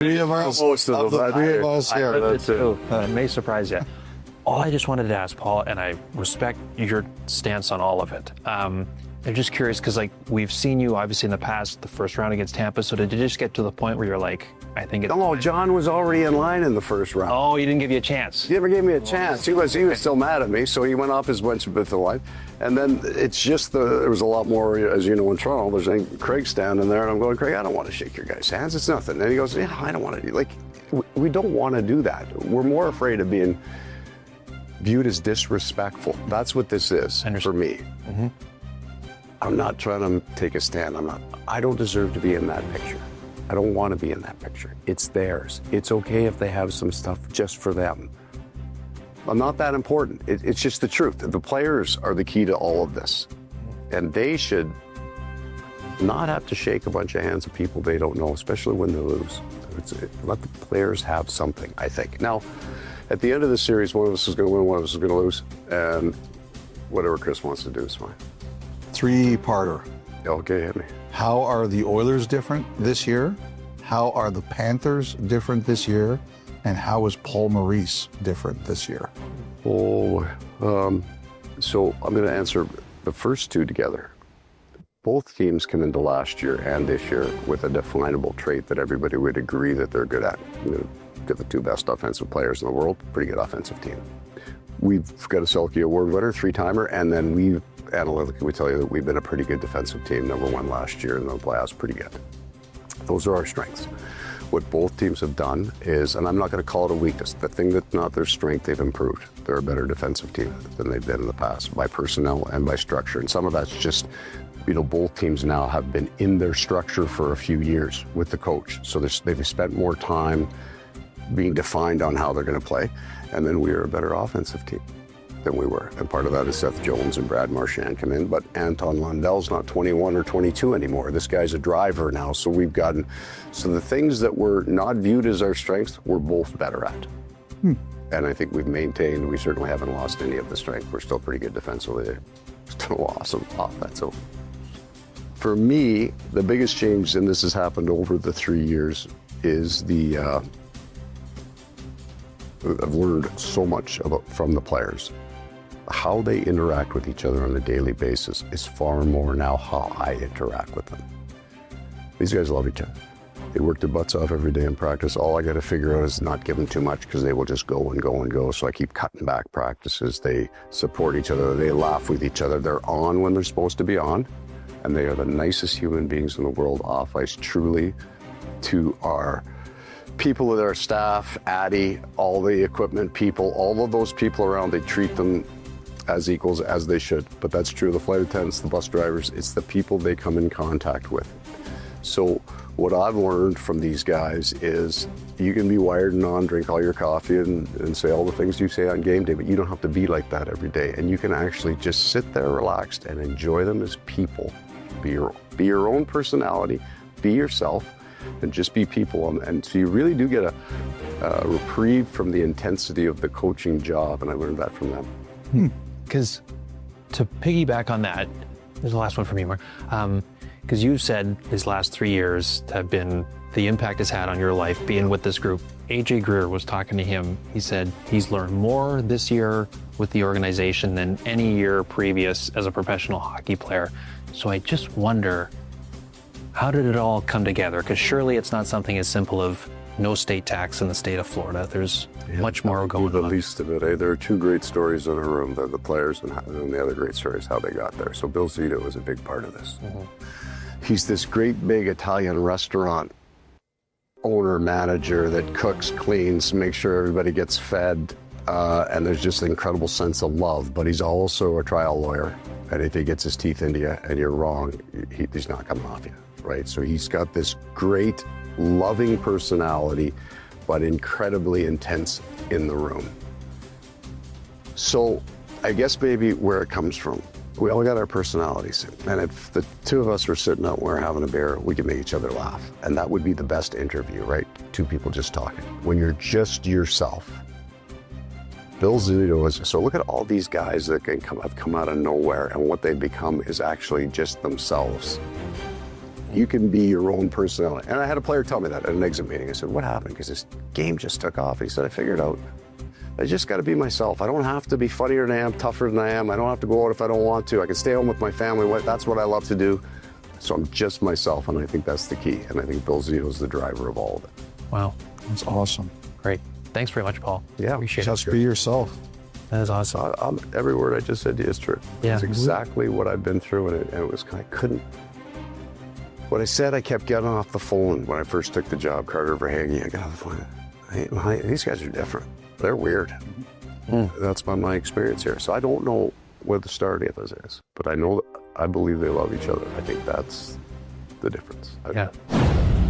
Three of us. Most of them. The three of us here. That's it. It may surprise you. All I just wanted to ask, Paul, and I respect your stance on all of it. I'm just curious because, like, we've seen you obviously in the past, the first round against Tampa. So did you just get to the point where you're like, I think it's... No, John was already in line in the first round. Oh, he didn't give you a chance. He never gave me a chance. He was still mad at me, so he went off his bench with the line. And then it's just there was a lot more, as you know, in Toronto. There's Craig standing there, and I'm going, Craig, I don't want to shake your guys' hands. It's nothing. And he goes, yeah, I don't want to do. Like, we don't want to do that. We're more afraid of being viewed as disrespectful. That's what this is for me. Mm-hmm. I'm not trying to take a stand. I don't deserve to be in that picture. I don't want to be in that picture. It's theirs. It's okay if they have some stuff just for them. I'm not that important. It's just the truth. The players are the key to all of this. And they should not have to shake a bunch of hands of people they don't know, especially when they lose. Let the players have something, I think. Now, at the end of the series, one of us is going to win, one of us is going to lose. And whatever Chris wants to do is fine. Three-parter. Okay, hit me. How are the Oilers different this year? How are the Panthers different this year? And how is Paul Maurice different this year? So I'm going to answer the first two together. Both teams come into last year and this year with a definable trait that everybody would agree that they're good at. Got the two best offensive players in the world, pretty good offensive team. We've got a Selke Award winner, three-timer, and then analytically, we tell you that we've been a pretty good defensive team, number one last year in the playoffs, pretty good. Those are our strengths. What both teams have done is, and I'm not going to call it a weakness, the thing that's not their strength, they've improved. They're a better defensive team than they've been in the past by personnel and by structure. And some of that's just, both teams now have been in their structure for a few years with the coach. So they've spent more time being defined on how they're going to play. And then we are a better offensive team than we were. And part of that is Seth Jones and Brad Marchand come in, but Anton Lundell's not 21 or 22 anymore. This guy's a driver now, so the things that were not viewed as our strengths, we're both better at. And I think we certainly haven't lost any of the strength. We're still pretty good defensively. Still awesome offensive. For me, the biggest change, and this has happened over the 3 years, is I've learned so much from the players. How they interact with each other on a daily basis is far more now how I interact with them. These guys love each other. They work their butts off every day in practice. All I got to figure out is not give them too much because they will just go and go and go. So I keep cutting back practices. They support each other. They laugh with each other. They're on when they're supposed to be on. And they are the nicest human beings in the world off ice, truly, to our people with our staff, Addy, all the equipment people, all of those people around, they treat them as equals as they should. But that's true of the flight attendants, the bus drivers, it's the people they come in contact with. So what I've learned from these guys is you can be wired and on, drink all your coffee and say all the things you say on game day, but you don't have to be like that every day. And you can actually just sit there relaxed and enjoy them as people. Be your own personality, be yourself, and just be people. And so you really do get a reprieve from the intensity of the coaching job, and I learned that from them. Because to piggyback on that, there's the last one from you, Mark. Because you said his last 3 years have been the impact it's had on your life being with this group. AJ Greer was talking to him. He said he's learned more this year with the organization than any year previous as a professional hockey player. So I just wonder, how did it all come together? Because surely it's not something as simple of no state tax in the state of Florida. There's much more going on. The least of it. There are two great stories in a room, the players, and the other great story is how they got there. So Bill Zito was a big part of this. He's this great big Italian restaurant owner, manager that cooks, cleans, makes sure everybody gets fed, and there's just an incredible sense of love. But he's also a trial lawyer, and if he gets his teeth into you and you're wrong, he's not coming off you, right? So he's got this great, loving personality, but incredibly intense in the room. So I guess maybe where it comes from, we all got our personalities. And if the two of us were sitting out and we're having a beer, we could make each other laugh. And that would be the best interview, right? Two people just talking. When you're just yourself. Bill Zito is, so look at all these guys that have come out of nowhere, and what they become is actually just themselves. You can be your own personality. And I had a player tell me that at an exit meeting. I said, what happened? Because this game just took off. He said, I figured out. I just got to be myself. I don't have to be funnier than I am, tougher than I am. I don't have to go out if I don't want to. I can stay home with my family. That's what I love to do. So I'm just myself, and I think that's the key. And I think Bill Zito is the driver of all of it. Wow. That's awesome. Great. Thanks very much, Paul. Yeah. Appreciate Just it. be yourself. That is awesome. Every word I just said to you is true. Yeah. It's exactly what I've been through, and it was, I couldn't. What I said, I kept getting off the phone when I first took the job, Carter Verhaeghe. I got off the phone. Hey, these guys are different. They're weird. That's been my experience here. So I don't know what the start of this is, but I believe they love each other. I think that's the difference. Yeah.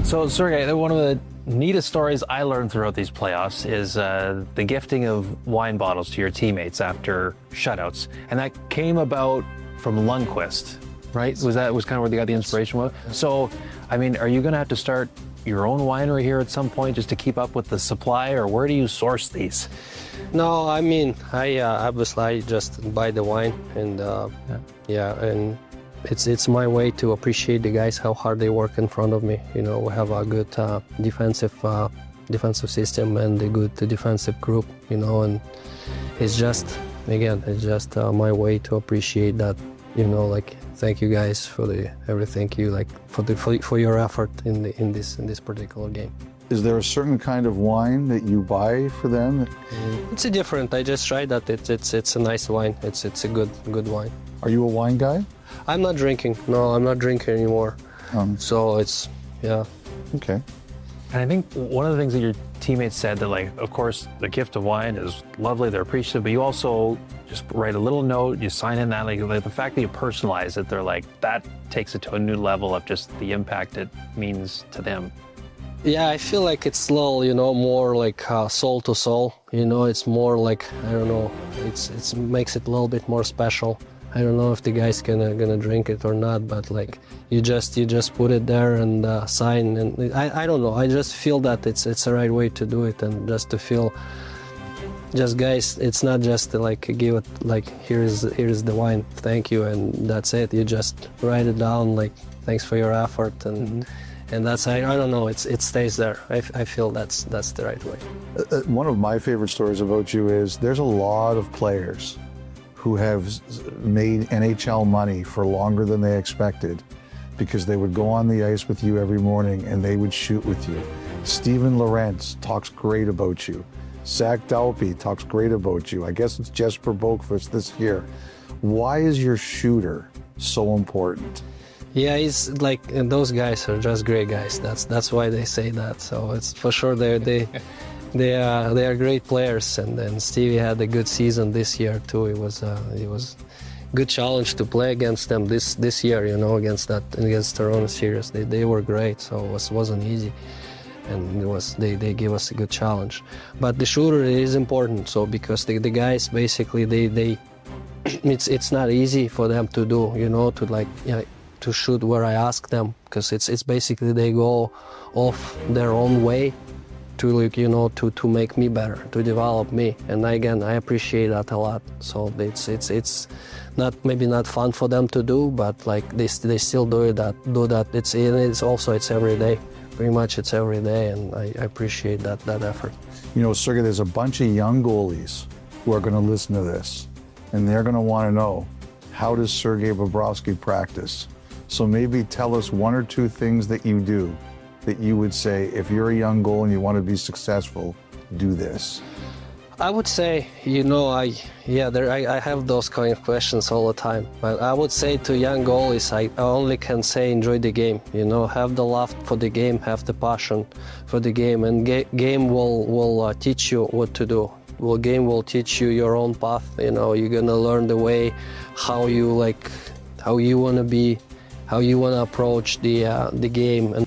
So, Sergei, one of the neatest stories I learned throughout these playoffs is the gifting of wine bottles to your teammates after shutouts. And that came about from Lundqvist, right? Was kind of where they got the inspiration from? So, I mean, are you going to have to start your own winery here at some point just to keep up with the supply, or where do you source these? No, I mean, obviously I just buy the wine, and and it's my way to appreciate the guys, how hard they work in front of me. You know, we have a good defensive system and a good defensive group. You know, and it's just my way to appreciate that. You know, like, thank you guys for everything you like for your effort in this particular game. Is there a certain kind of wine that you buy for them? It's a different. I just tried that. It's a nice wine. It's a good wine. Are you a wine guy? I'm not drinking. No, I'm not drinking anymore. So it's Okay. And I think one of the things that your teammates said that, like, of course, the gift of wine is lovely, they're appreciative, but you also just write a little note, you sign in that, like the fact that you personalize it, they're like, that takes it to a new level of just the impact it means to them. yeah. I feel like it's a little, you know, more like soul to soul. You know, it's more like, I don't know. It makes it a little bit more special. I don't know if the guys gonna drink it or not, but like you just put it there and sign, and I don't know. I just feel that it's the right way to do it, and just to feel, just guys, it's not just to like give it like here's the wine, thank you, and that's it. You just write it down like thanks for your effort, and and that's I don't know. It stays there. I feel that's the right way. One of my favorite stories about you is there's a lot of players who have made NHL money for longer than they expected because they would go on the ice with you every morning and they would shoot with you. Steven Lorentz talks great about you. Zach Dalpe talks great about you. I guess it's Jesper Boqvist this year. Why is your shooter so important? Yeah, he's like, and those guys are just great guys. That's why they say that. So it's for sure they are great players, and then Stevie had a good season this year too. It was good challenge to play against them this year. You know, against Toronto series, they were great. So it wasn't easy, and they gave us a good challenge. But the shooter is important. So because the guys basically it's not easy for them to do. You know, to shoot where I ask them, because it's basically they go off their own way to, like, you know, to make me better, to develop me, and again I appreciate that a lot. So it's not maybe not fun for them to do, but like they still do that. It's every day, pretty much it's every day, and I appreciate that effort. You know, Sergei, there's a bunch of young goalies who are going to listen to this, and they're going to want to know, how does Sergei Bobrovsky practice? So maybe tell us one or two things that you do that you would say, if you're a young goalie and you want to be successful, do this. I would say, you know, I have those kind of questions all the time, but I would say to young goalies, I only can say enjoy the game. You know, have the love for the game, have the passion for the game, and game will teach you what to do. Well, game will teach you your own path. You know, you're gonna learn the way how you want to be, how you want to approach the game. And